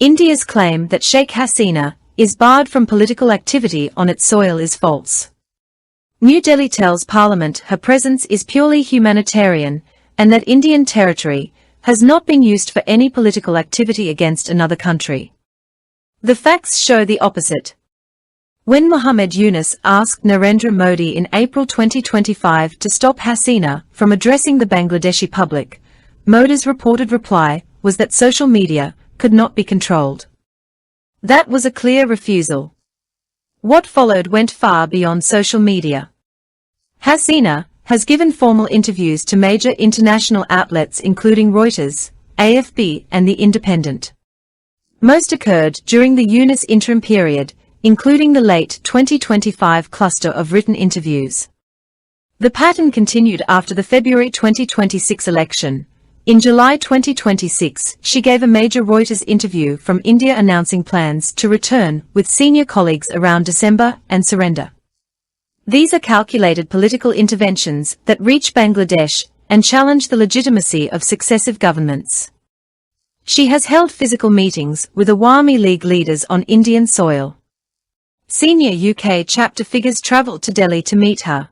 India's claim that Sheikh Hasina is barred from political activity on its soil is false. New Delhi tells Parliament her presence is purely humanitarian and that Indian territory has not been used for any political activity against another country. The facts show the opposite. When Muhammad Yunus asked Narendra Modi in April 2025 to stop Hasina from addressing the Bangladeshi public, Modi's reported reply was that social media could not be controlled. That was a clear refusal. What followed went far beyond social media. Hasina has given formal interviews to major international outlets including Reuters, AFP and The Independent. Most occurred during the Yunus interim period, including the late 2025 cluster of written interviews. The pattern continued after the February 2026 election. In July 2026, she gave a major Reuters interview from India announcing plans to return with senior colleagues around December and surrender. These are calculated political interventions that reach Bangladesh and challenge the legitimacy of successive governments. She has held physical meetings with Awami League leaders on Indian soil. Senior UK chapter figures travelled to Delhi to meet her.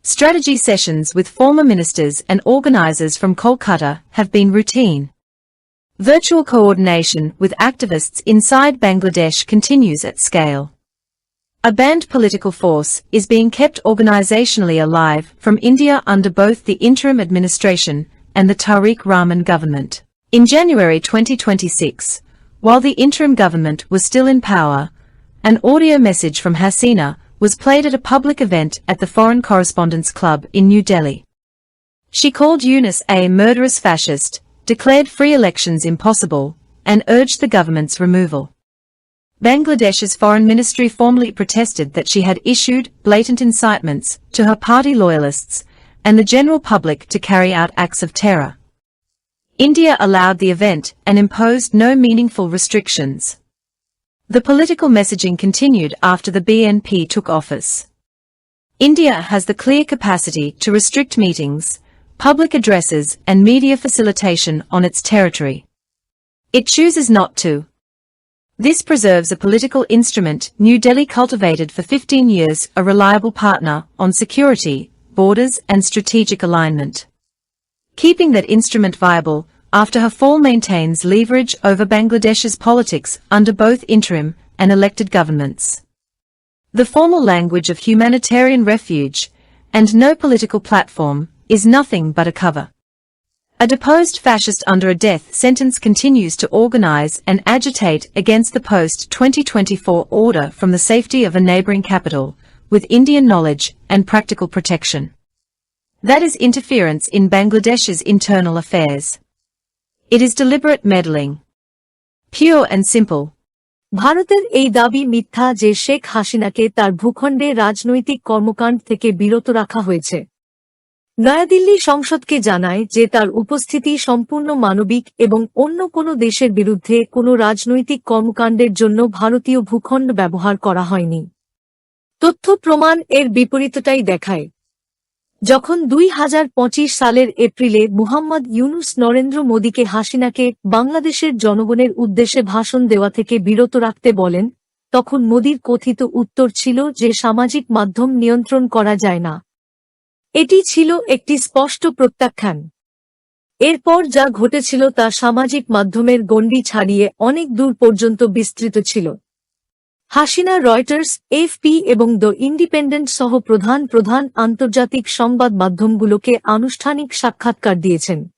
Strategy sessions with former ministers and organisers from Kolkata have been routine. Virtual coordination with activists inside Bangladesh continues at scale. A banned political force is being kept organisationally alive from India under both the interim administration and the Tariq Rahman government. In January 2026, while the interim government was still in power, an audio message from Hasina was played at a public event at the Foreign Correspondents' Club in New Delhi. She called Yunus a murderous fascist, declared free elections impossible, and urged the government's removal. Bangladesh's foreign ministry formally protested that she had issued blatant incitements to her party loyalists and the general public to carry out acts of terror. India allowed the event and imposed no meaningful restrictions. The political messaging continued after the BNP took office. India has the clear capacity to restrict meetings, public addresses and media facilitation on its territory. It chooses not to. This preserves a political instrument New Delhi cultivated for 15 years, a reliable partner on security, borders and strategic alignment. Keeping that instrument viable after her fall maintains leverage over Bangladesh's politics under both interim and elected governments. The formal language of humanitarian refuge and no political platform is nothing but a cover. A deposed fascist under a death sentence continues to organize and agitate against the post-2024 order from the safety of a neighboring capital, with Indian knowledge and practical protection. That is interference in Bangladesh's internal affairs. It is deliberate meddling. Pure and simple. ভারতের এই দাবি মিথ্যা যে শেখ হাসিনাকে তার ভূখণ্ডে রাজনৈতিক কর্মকাণ্ড থেকে বিরত রাখা হয়েছে। নয়াদিল্লি সংসদকে জানায় যে তার উপস্থিতি সম্পূর্ণ মানবিক এবং অন্য কোনো দেশের বিরুদ্ধে কোনো রাজনৈতিক কর্মকাণ্ডের জন্য ভারতীয় ভূখণ্ড ব্যবহার করা হয়নি। তথ্য প্রমাণ এর বিপরীতটাই দেখায়। যখন 2025 সালের এপ্রিলে মুহাম্মদ ইউনুস নরেন্দ্র মোদীকে হাসিনাকে বাংলাদেশের জনগণের উদ্দেশ্যে ভাষণ দেওয়া থেকে বিরত রাখতে বলেন, তখন মোদীর কথিত উত্তর ছিল যে সামাজিক মাধ্যম নিয়ন্ত্রণ করা যায় না। এটি ছিল একটি স্পষ্ট প্রত্যাখ্যান। এরপর যা ঘটেছিল তা সামাজিক মাধ্যমের গণ্ডি ছাড়িয়ে অনেক দূর পর্যন্ত বিস্তৃত ছিল। হাসিনা রয়টার্স, এএফপি এবং দ্য ইন্ডিপেন্ডেন্ট সহ প্রধান আন্তর্জাতিক সংবাদ মাধ্যমগুলোকে আনুষ্ঠানিক সাক্ষাৎকার দিয়েছেন।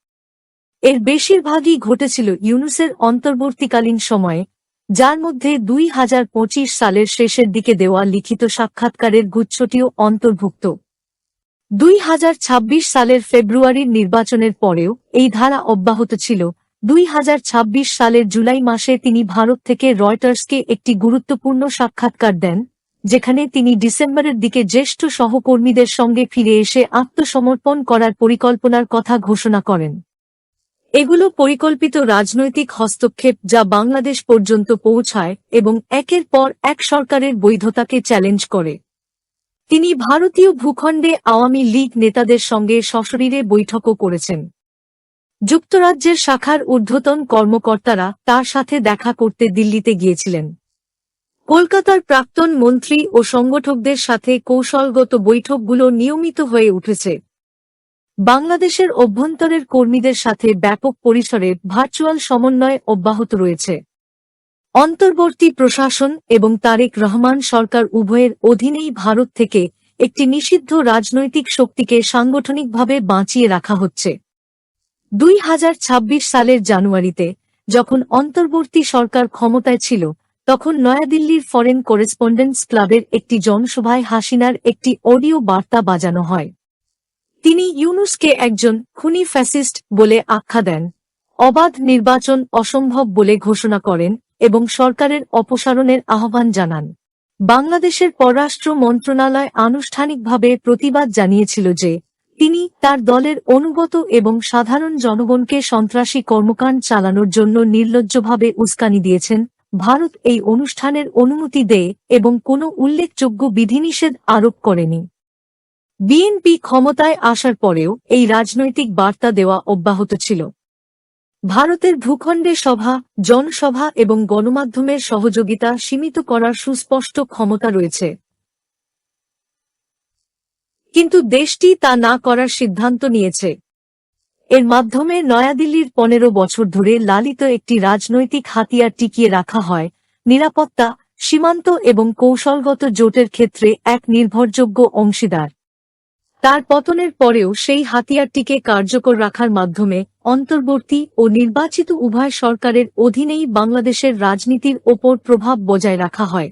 এর বেশিরভাগই ঘটেছিল ইউনুসের অন্তর্বর্তীকালীন সময়ে, যার মধ্যে 2025 সালের শেষের দিকে দেওয়া লিখিত সাক্ষাৎকারের গুচ্ছটিও অন্তর্ভুক্ত। 2026 সালের ফেব্রুয়ারির নির্বাচনের পরেও এই ধারা অব্যাহত ছিল। 2026 সালের জুলাই মাসে তিনি ভারত থেকে রয়টার্সকে একটি গুরুত্বপূর্ণ সাক্ষাৎকার দেন, যেখানে তিনি ডিসেম্বরের দিকে জ্যেষ্ঠ সহকর্মীদের সঙ্গে ফিরে এসে আত্মসমর্পণ করার পরিকল্পনার কথা ঘোষণা করেন। এগুলো পরিকল্পিত রাজনৈতিক হস্তক্ষেপ যা বাংলাদেশ পর্যন্ত পৌঁছায় এবং একের পর এক সরকারের বৈধতাকে চ্যালেঞ্জ করে। তিনি ভারতীয় ভূখণ্ডে আওয়ামী লীগ নেতাদের সঙ্গে সশরীরে বৈঠকও করেছেন। যুক্তরাজ্যের শাখার ঊর্ধ্বতন কর্মকর্তারা তার সাথে দেখা করতে দিল্লিতে গিয়েছিলেন। কলকাতার প্রাক্তন মন্ত্রী ও সংগঠকদের সাথে কৌশলগত বৈঠকগুলো নিয়মিত হয়ে উঠেছে। বাংলাদেশের অভ্যন্তরের কর্মীদের সাথে ব্যাপক পরিসরে ভার্চুয়াল সমন্বয় অব্যাহত রয়েছে। অন্তর্বর্তী প্রশাসন এবং তারেক রহমান সরকার উভয়ের অধীনেই ভারত থেকে একটি নিষিদ্ধ রাজনৈতিক শক্তিকে সাংগঠনিকভাবে বাঁচিয়ে রাখা হচ্ছে। 2026 সালের জানুয়ারিতে যখন অন্তর্বর্তী সরকার ক্ষমতায় ছিল, তখন নয়াদিল্লির ফরেন করেসপন্ডেন্টস ক্লাবের একটি জনসভায় হাসিনার একটি অডিও বার্তা বাজানো হয়। তিনি ইউনূসকে একজন খুনি ফ্যাসিস্ট বলে আখ্যা দেন, অবাধ নির্বাচন অসম্ভব বলে ঘোষণা করেন এবং সরকারের অপসারণের আহ্বান জানান। বাংলাদেশের পররাষ্ট্র মন্ত্রণালয় আনুষ্ঠানিকভাবে প্রতিবাদ জানিয়েছিল যে তিনি তার দলের অনুগত এবং সাধারণ জনগণকে সন্ত্রাসী কর্মকাণ্ড চালানোর জন্য নির্লজ্জভাবে উস্কানি দিয়েছেন। ভারত এই অনুষ্ঠানের অনুমতি দেয় এবং কোনো উল্লেখযোগ্য বিধিনিষেধ আরোপ করেনি। বিএনপি ক্ষমতায় আসার পরেও এই রাজনৈতিক বার্তা দেওয়া অব্যাহত ছিল। ভারতের ভূখণ্ডে সভা, জনসভা এবং গণমাধ্যমের সহযোগিতা সীমিত করার সুস্পষ্ট ক্ষমতা রয়েছে, কিন্তু দেশটি তা না করার সিদ্ধান্ত নিয়েছে। এর মাধ্যমে নয়াদিল্লির 15 বছর ধরে লালিত একটি রাজনৈতিক হাতিয়ার টিকিয়ে রাখা হয়, নিরাপত্তা, সীমান্ত এবং কৌশলগত জোটের ক্ষেত্রে এক নির্ভরযোগ্য অংশীদার। তার পতনের পরেও সেই হাতিয়ারটিকে কার্যকর রাখার মাধ্যমে অন্তর্বর্তী ও নির্বাচিত উভয় সরকারের অধীনেই বাংলাদেশের রাজনীতির ওপর প্রভাব বজায় রাখা হয়।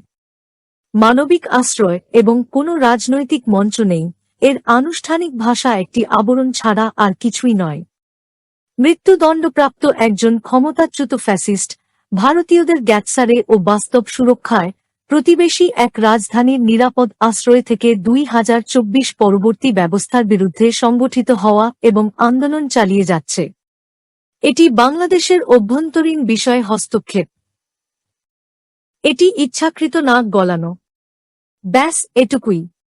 মানবিক আশ্রয় এবং কোনো রাজনৈতিক মঞ্চ নেই, এর আনুষ্ঠানিক ভাষা একটি আবরণ ছাড়া আর কিছুই নয়। মৃত্যুদণ্ডপ্রাপ্ত একজন ক্ষমতাচ্যুত ফ্যাসিস্ট, ভারতীয়দের গ্যাটসারে ও বাস্তব সুরক্ষায় প্রতিবেশী এক রাজধানীর নিরাপদ আশ্রয় থেকে 2024 পরবর্তী ব্যবস্থার বিরুদ্ধে সংগঠিত হওয়া এবং আন্দোলন চালিয়ে যাচ্ছে। এটি বাংলাদেশের অভ্যন্তরীণ বিষয়ে হস্তক্ষেপ। এটি ইচ্ছাকৃত নাক গলানো। ব্যাস এটুকুই।